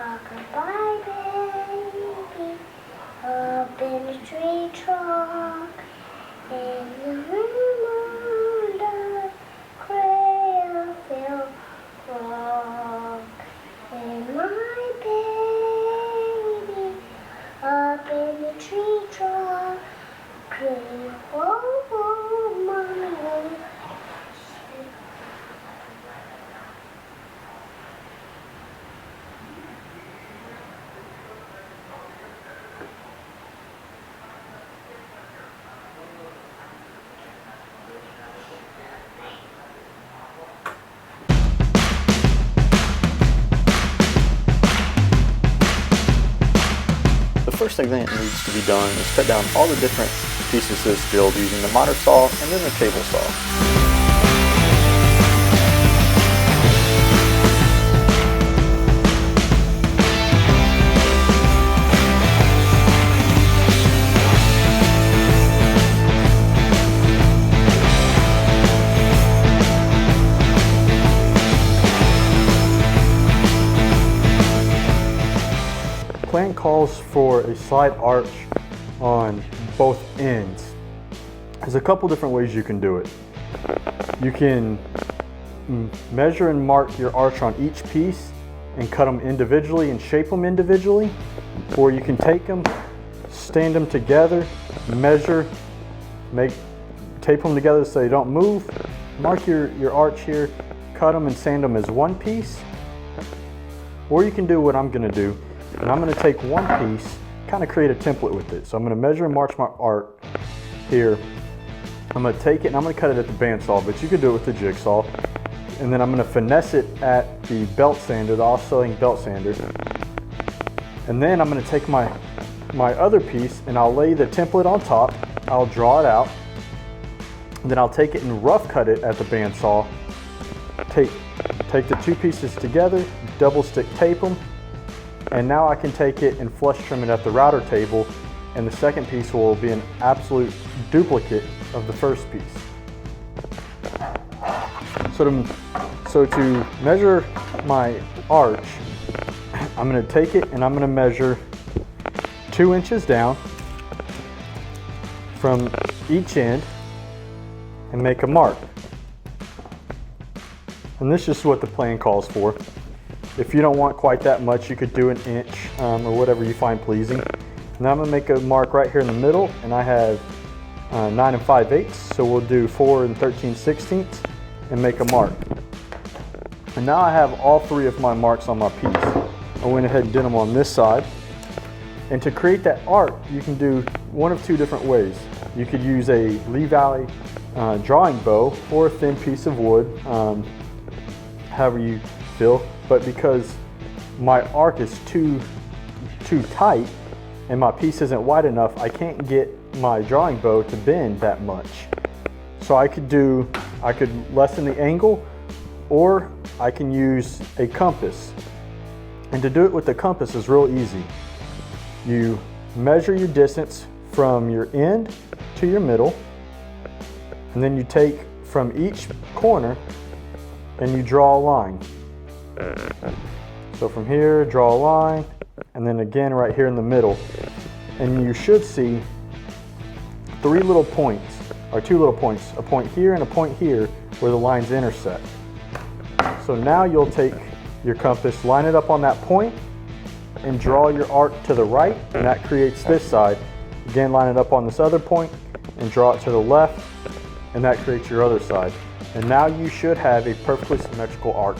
Rock-a-bye baby, up in the tree trunk, in the room under cradle-filled rock. And my baby, up in the tree trunk, cradle, oh, oh, mommy, oh. The first thing that needs to be done is cut down all the different pieces of this build using the miter saw and then the table saw. The plan calls for a side arch on both ends. There's a couple different ways you can do it. You can measure and mark your arch on each piece and cut them individually and shape them individually, or you can take them, stand them together, measure, tape them together so they don't move, mark your arch here, cut them and sand them as one piece. Or you can do what I'm going to do, and I'm going to take one piece, kind of create a template with it. So I'm going to measure and mark my arch here. I'm going to take it and I'm going to cut it at the bandsaw, but you could do it with the jigsaw. And then I'm going to finesse it at the belt sander, the oscillating belt sander. And then I'm going to take my other piece and I'll lay the template on top. I'll draw it out. And then I'll take it and rough cut it at the bandsaw. Take the two pieces together, double stick tape them. And now I can take it and flush trim it at the router table, and the second piece will be an absolute duplicate of the first piece. So to measure my arch, I'm going to take it and I'm going to measure 2 inches down from each end and make a mark. And this is what the plan calls for. If you don't want quite that much, you could do an inch or whatever you find pleasing. Now I'm going to make a mark right here in the middle, and I have 9 5/8, so we'll do 4 13/16 and make a mark. And now I have all 3 of my marks on my piece. I went ahead and did them on this side. And to create that arc, you can do one of 2 different ways. You could use a Lee Valley drawing bow or a thin piece of wood, however you feel. But because my arc is too tight and my piece isn't wide enough, I can't get my drawing bow to bend that much. So I could lessen the angle, or I can use a compass. And to do it with the compass is real easy. You measure your distance from your end to your middle, and then you take from each corner and you draw a line. So from here, draw a line, and then again right here in the middle. And you should see 3 little points, or 2 little points, a point here and a point here where the lines intersect. So now you'll take your compass, line it up on that point, and draw your arc to the right, and that creates this side. Again, line it up on this other point and draw it to the left, and that creates your other side. And now you should have a perfectly symmetrical arc.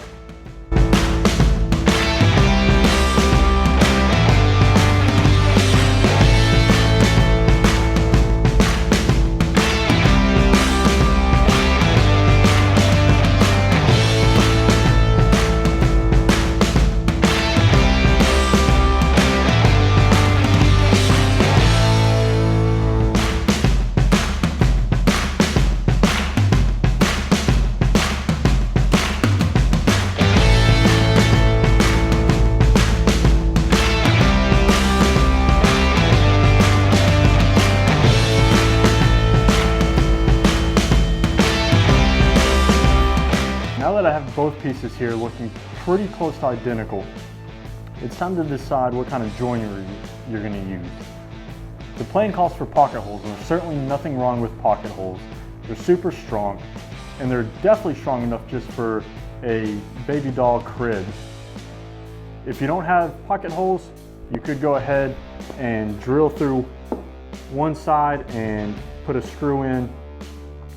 Now that I have both pieces here looking pretty close to identical, it's time to decide what kind of joinery you're going to use. The plan calls for pocket holes, and there's certainly nothing wrong with pocket holes. They're super strong, and they're definitely strong enough just for a baby doll crib. If you don't have pocket holes, you could go ahead and drill through one side and put a screw in,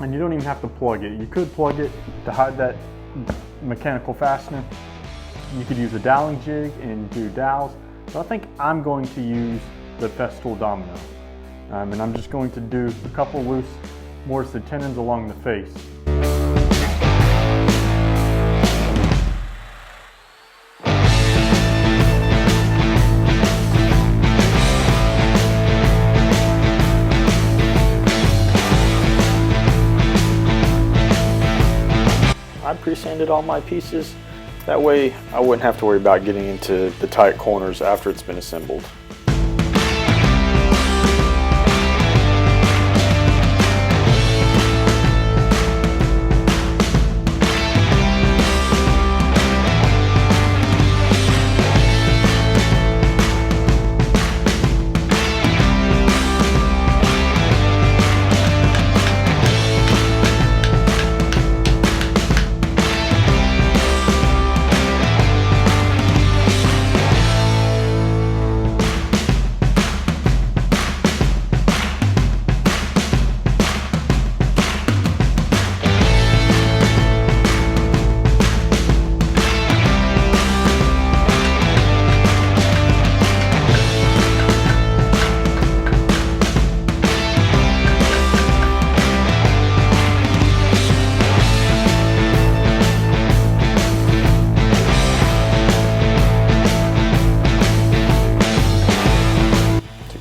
and you don't even have to plug it. You could plug it to hide that mechanical fastener. You could use a doweling jig and do dowels, but I think I'm going to use the Festool domino. And I'm just going to do a couple loose mortised tenons along the face. I pre-sanded all my pieces. That way I wouldn't have to worry about getting into the tight corners after it's been assembled.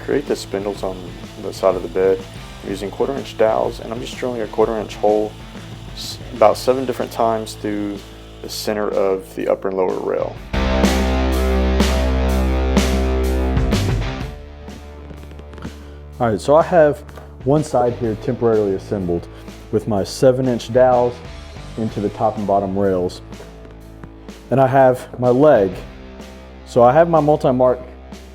Create the spindles on the side of the bed. I'm using 1/4-inch dowels, and I'm just drilling a 1/4-inch hole about 7 different times through the center of the upper and lower rail. Alright, so I have one side here temporarily assembled with my 7-inch dowels into the top and bottom rails. And I have my leg. So I have my multi-mark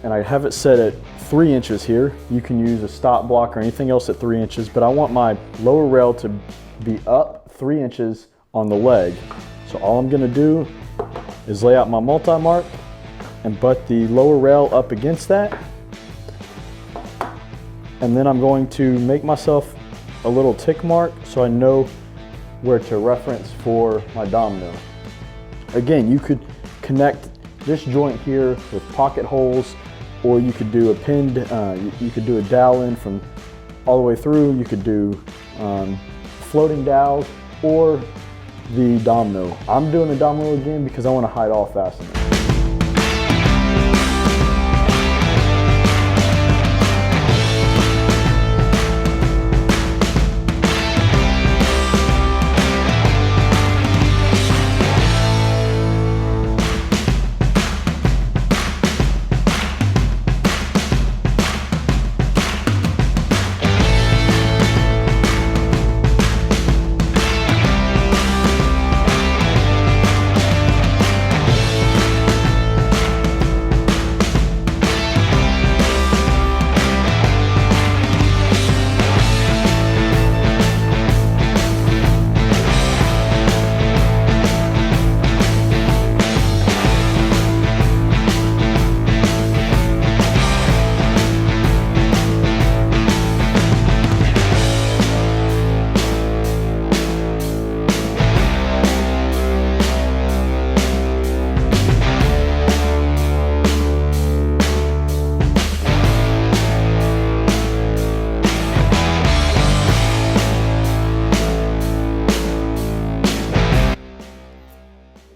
and I have it set at 3 inches here. You can use a stop block or anything else at 3 inches, but I want my lower rail to be up 3 inches on the leg. So all I'm gonna do is lay out my multi-mark and butt the lower rail up against that. And then I'm going to make myself a little tick mark so I know where to reference for my domino. Again, you could connect this joint here with pocket holes, or you could do a pinned, you could do a dowel in from all the way through. You could do floating dowels or the domino. I'm doing the domino again because I want to hide all fasteners.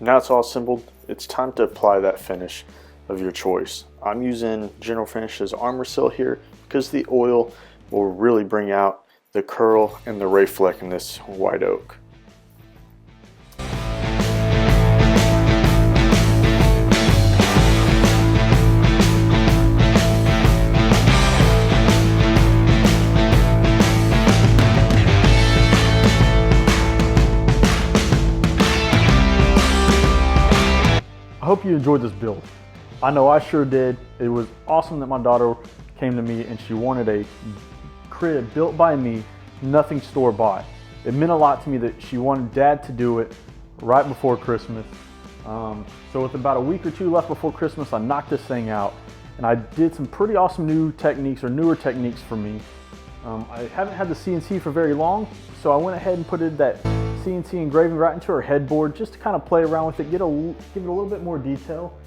Now it's all assembled, it's time to apply that finish of your choice. I'm using General Finishes Armor Seal here because the oil will really bring out the curl and the ray fleck in this white oak. I hope you enjoyed this build. I know I sure did. It was awesome that my daughter came to me and she wanted a crib built by me, nothing store-bought. It meant a lot to me that she wanted Dad to do it right before Christmas. So with about a week or two left before Christmas, I knocked this thing out, and I did some pretty awesome new techniques, or newer techniques for me. I haven't had the CNC for very long, so I went ahead and put that CNC engraving right into her headboard just to kind of play around with it, give it a little bit more detail.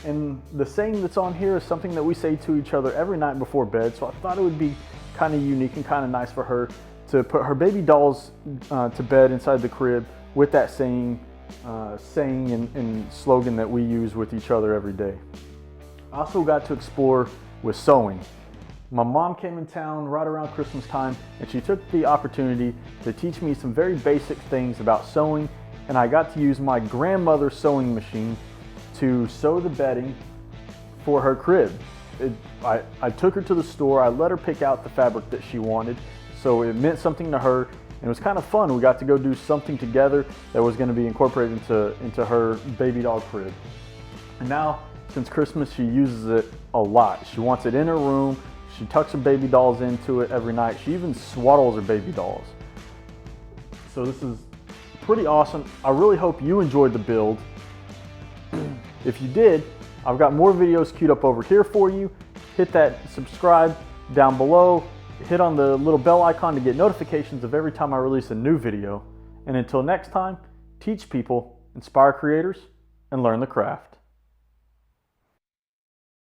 And the saying that's on here is something that we say to each other every night before bed, so I thought it would be kind of unique and kind of nice for her to put her baby dolls to bed inside the crib with that saying and slogan that we use with each other every day. I also got to explore with sewing. My mom came in town right around Christmas time, and she took the opportunity to teach me some very basic things about sewing, and I got to use my grandmother's sewing machine to sew the bedding for her crib. I took her to the store, I let her pick out the fabric that she wanted, so it meant something to her, and it was kind of fun. We got to go do something together that was going to be incorporated into her baby doll crib. And now, since Christmas, she uses it a lot. She wants it in her room. She tucks her baby dolls into it every night. She even swaddles her baby dolls. So this is pretty awesome. I really hope you enjoyed the build. If you did, I've got more videos queued up over here for you. Hit that subscribe down below. Hit on the little bell icon to get notifications of every time I release a new video. And until next time, teach people, inspire creators, and learn the craft.